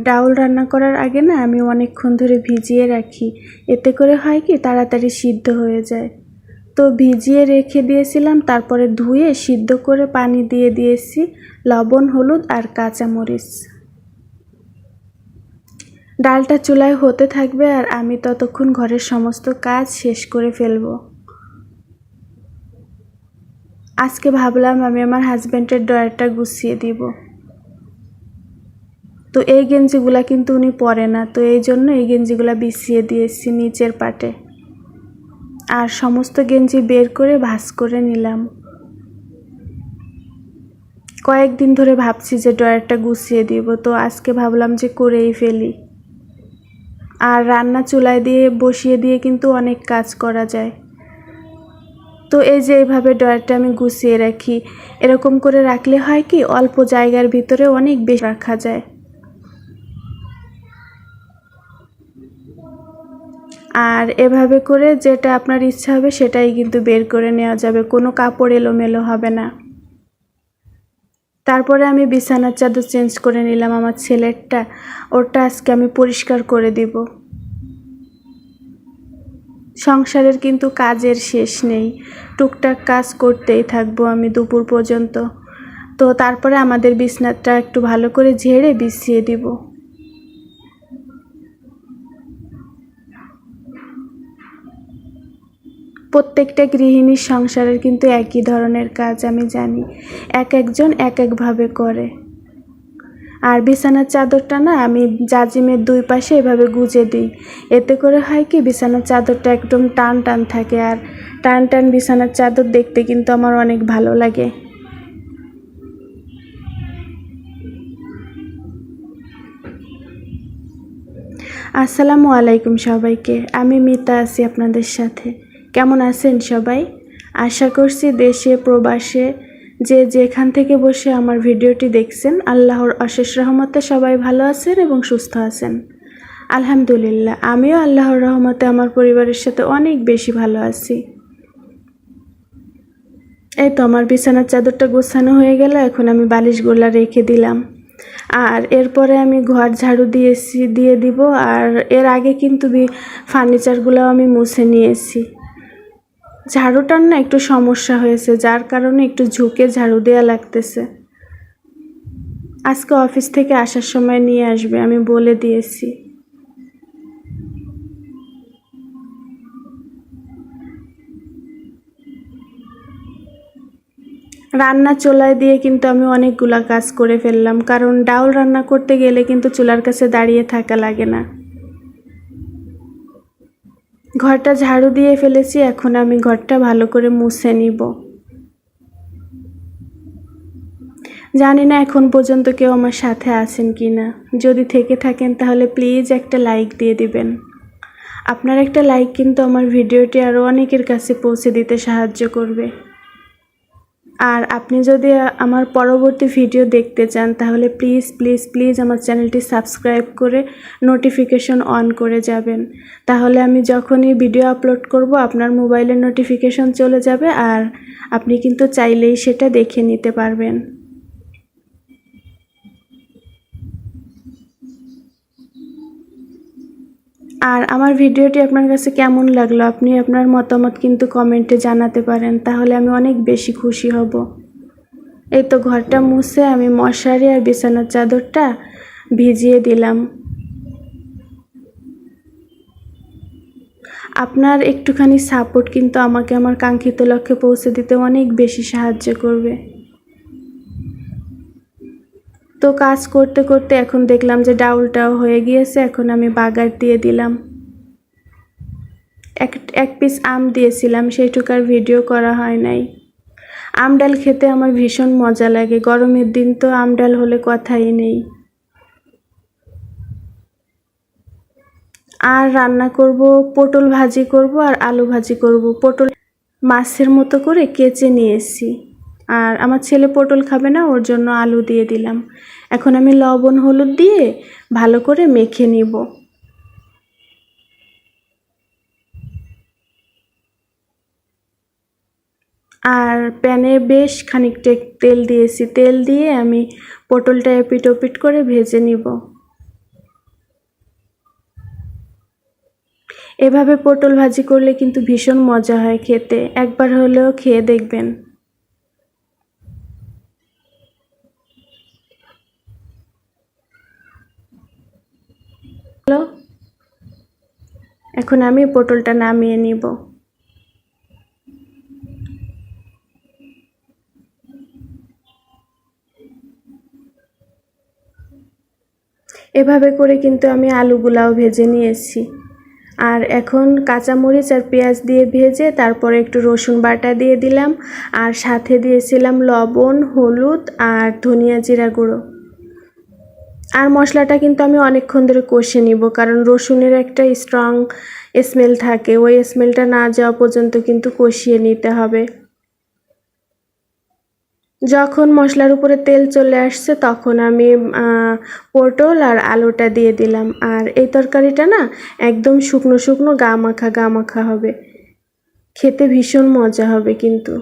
ডাউল রান্না করার আগে না আমি অনেকক্ষণ ধরে ভিজিয়ে রাখি, এতে করে হয় কি তাড়াতাড়ি সিদ্ধ হয়ে যায়। তো ভিজিয়ে রেখে দিয়েছিলাম, তারপরে ধুয়ে সিদ্ধ করে পানি দিয়ে দিয়েছি, লবণ, হলুদ আর কাঁচামরিচ। ডালটা চুলায় হতে থাকবে আর আমি ততক্ষণ ঘরের সমস্ত কাজ শেষ করে ফেলবো। আজকে ভাবলাম আমি আমার হাজব্যান্ডের ড্রয়ারটা গুছিয়ে দিব। তো এই গেঞ্জিগুলা কিন্তু উনি পরে না, তো এই জন্য এই গেঞ্জিগুলা বিছিয়ে দিয়েছি নিচের পাটে। আর সমস্ত গেঞ্জি বের করে ভাঁজ করে নিলাম। কয়েকদিন ধরে ভাবছি যে ড্রয়ারটা গুছিয়ে দিব, তো আজকে ভাবলাম যে করেই ফেলি। আর রান্না চুলায় দিয়ে বসিয়ে দিয়ে কিন্তু অনেক কাজ করা যায়। তো এই যে এইভাবে ড্রয়ারটা আমি গুছিয়ে রাখি, এরকম করে রাখলে হয় কি অল্প জায়গার ভিতরে অনেক বেশি রাখা যায়। আর এভাবে করে যেটা আপনার ইচ্ছা হবে সেটাই কিন্তু বের করে নেওয়া যাবে, কোনো কাপড় এলোমেলো হবে না। তারপরে আমি বিছানার চাদর চেঞ্জ করে নিলাম আমার ছেলেরটা, ওরটা আজকে আমি পরিষ্কার করে দিব। সংসারের কিন্তু কাজের শেষ নেই, টুকটাক কাজ করতেই থাকবো আমি দুপুর পর্যন্ত। তো তারপরে আমাদের বিছানাটা একটু ভালো করে ঝেড়ে বিছিয়ে দিব। প্রত্যেকটা গৃহিণীর সংসারের কিন্তু একই ধরনের কাজ, আমি জানি, একজন এক একভাবে করে। আর বিছানার চাদরটা না আমি জাজিমের দুই পাশে এভাবে গুজে দিই, এতে করে হয় কি বিছানার চাদরটা একদম টান টান থাকে। আর টান টান বিছানার চাদর দেখতে কিন্তু আমার অনেক ভালো লাগে। আসসালামু আলাইকুম সবাইকে, আমি মিতা আছি আপনাদের সাথে। কেমন আছেন সবাই? আশা করছি দেশে প্রবাসে যে যেখান থেকে বসে আমার ভিডিওটি দেখছেন, আল্লাহর অশেষ রহমতে সবাই ভালো আছেন এবং সুস্থ আছেন। আলহামদুলিল্লাহ, আমিও আল্লাহর রহমতে আমার পরিবারের সাথে অনেক বেশি ভালো আছি। এই তো আমার বিছানার চাদরটা গোছানো হয়ে গেল, এখন আমি বালিশগুলা রেখে দিলাম। আর এরপরে আমি ঘর ঝাড়ু দিয়ে দিব। আর এর আগে কিন্তু ফার্নিচারগুলো আমি মুছে নিয়েছি। ঝাড়ুটার না একটু সমস্যা হয়েছে, যার কারণে একটু ঝুঁকে ঝাড়ু দেওয়া লাগতেছে। আজকে অফিস থেকে আসার সময় নিয়ে আসবে, আমি বলে দিয়েছি। রান্না চুলায় দিয়ে কিন্তু আমি অনেকগুলা কাজ করে ফেললাম, কারণ ডাউল রান্না করতে গেলে কিন্তু চুলার কাছে দাঁড়িয়ে থাকা লাগে না। ঘরটা ঝাড়ু দিয়ে ফেলেছি, এখন আমি ঘরটা ভালো করে মুছে নিব। জানি না এখন পর্যন্ত কেউ আমার সাথে আছেন কি না, যদি থেকে থাকেন তাহলে প্লিজ একটা লাইক দিয়ে দিবেন। আপনার একটা লাইক কিন্তু আমার ভিডিওটি আরও অনেকের কাছে পৌঁছে দিতে সাহায্য করবে। আর আপনি যদি আমার পরবর্তী ভিডিও দেখতে চান তাহলে প্লিজ প্লিজ প্লিজ আমার চ্যানেলটি সাবস্ক্রাইব করে নোটিফিকেশন অন করে যাবেন, তাহলে আমি যখনই ভিডিও আপলোড করব আপনার মোবাইলে নোটিফিকেশন চলে যাবে আর আপনি কিন্তু চাইলেই সেটা দেখে নিতে পারবেন। আর আমার ভিডিওটি আপনার কাছে কেমন লাগলো আপনি আপনার মতামত কিন্তু কমেন্টে জানাতে পারেন, তাহলে আমি অনেক বেশি খুশি হব। এই তো ঘরটা মুছে আমি মশারি আর বিছানার চাদরটা ভিজিয়ে দিলাম। আপনার একটুখানি সাপোর্ট কিন্তু আমাকে আমার কাঙ্ক্ষিত লক্ষ্যে পৌঁছে দিতে অনেক বেশি সাহায্য করবে। তো কাজ করতে করতে এখন দেখলাম যে ডাউলটাও হয়ে গিয়েছে, এখন আমি বাগার দিয়ে দিলাম। এক পিস আম দিয়েছিলাম, সেইটুকার ভিডিও করা হয় নাই। আম ডাল খেতে আমার ভীষণ মজা লাগে, গরমের দিন তো আম ডাল হলে কথাই নেই। আর রান্না করব পটল ভাজি করব আর আলু ভাজি করব। পটল মাছের মতো করে কেচে নিয়েছি, আর আমার ছেলে পটল খাবে না, ওর জন্য আলু দিয়ে দিলাম। এখন আমি লবণ হলুদ দিয়ে ভালো করে মেখে নিব। আর প্যানে বেশ খানিকটা তেল দিয়েছি, তেল দিয়ে আমি পটলটা এপিট ওপিট করে ভেজে নিব। এভাবে পটল ভাজি করলে কিন্তু ভীষণ মজা হয় খেতে, একবার হলেও খেয়ে দেখবেন। হ্যালো, এখন আমি পটলটা নামিয়ে নিব। এভাবে করে কিন্তু আমি আলুগুলাও ভেজে নিয়েছি। আর এখন কাঁচামরিচ আর পেঁয়াজ দিয়ে ভেজে তারপরে একটু রসুন বাটা দিয়ে দিলাম, আর সাথে দিয়েছিলাম লবণ, হলুদ আর ধনিয়া জিরা গুঁড়ো। আর মশলাটা কিন্তু আমি অনেকক্ষণ ধরে কষে নিব, কারণ রসুনের একটা স্ট্রং স্মেল থাকে, ওই স্মেলটা না যাওয়া পর্যন্ত কিন্তু কষিয়ে নিতে হবে। যখন মশলার উপরে তেল চলে আসছে তখন আমি পটল আর আলুটা দিয়ে দিলাম। আর এই তরকারিটা না একদম শুকনো শুকনো গা মাখা হবে, খেতে ভীষণ মজা হবে কিন্তু।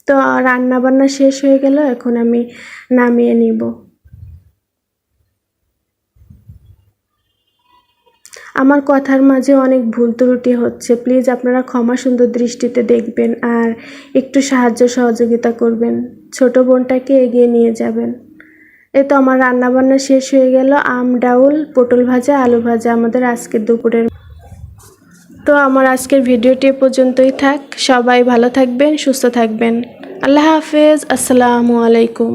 তো রান্না বান্না শেষ হয়ে গেল, এখন আমি নামিয়ে নিব। আমার কথার মাঝে অনেক ভুল ত্রুটি হচ্ছে, প্লিজ আপনারা ক্ষমা সুন্দর দৃষ্টিতে দেখবেন আর একটু সাহায্য সহযোগিতা করবেন, ছোট বোনটাকে এগিয়ে নিয়ে যাবেন। এই তো আমার রান্না বান্না শেষ হয়ে গেল। আম ডাউল, পটল ভাজা, আলু ভাজা আমাদের আজকের দুপুরের। তো আমার আজকের ভিডিওটি এ পর্যন্তই থাক। সবাই ভালো থাকবেন, সুস্থ থাকবেন। আল্লাহ হাফেজ, আসসালামু আলাইকুম।